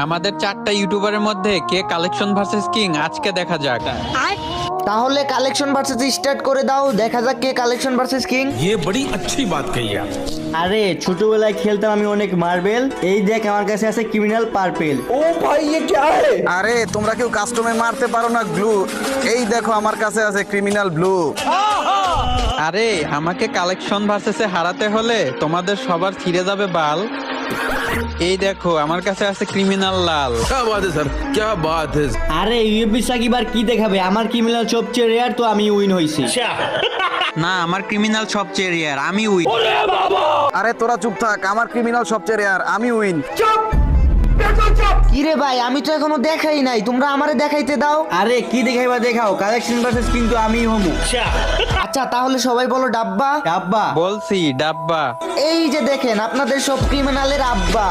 আমাদের 4টা ইউটিউবারের মধ্যে কে কালেকশন ভার্সেস কিং আজকে দেখা যাক। তাহলে কালেকশন ভার্সেস স্টার্ট করে দাও, দেখা যাক কে কালেকশন ভার্সেস কিং। ये बड़ी अच्छी बात कही आप। আরে ছোটবেলায় খেলতাম আমি অনেক মার্বেল, এই দেখ আমার কাছে আছে ক্রিমিনাল পার্পেল। আরে তোমরা কেউ কাস্টমে মারতে পারো না গ্লু, এই দেখো আমার কাছে আছে ক্রিমিনাল ব্লু। আরে আমাকে কালেকশন ভার্সেসে হারাতে হলে তোমাদের সবার ছিঁড়ে যাবে বাল। এই দেখো আমার কাছে আছে ক্রিমিনাল লাল। क्या बात है सर, क्या बात है। আরে ইউপি সাকিব আর কি দেখাবে, আমার ক্রিমিনাল সবচেয়ে রেয়ার, তো আমি উইন হইছি। না, আমার ক্রিমিনাল সবচেয়ে রেয়ার, আমি উইন। আরে তোরা চুপ থাক, আমার ক্রিমিনাল সবচেয়ে রেয়ার, আমি উইন। কিরে ভাই, আমি তো এখনো দেখাই নাই, তোমরা আমারে দেখাইতে দাও। আরে কি দেখাইবা দেখাও, কালেকশন ভার্সেস কিন্তু আমি হমু। আচ্ছা তাহলে সবাই বলো ডাব্বা। ডাব্বা বলছি ডাব্বা। এই যে দেখেন আপনাদের সব ক্রিমিনালের আব্বা।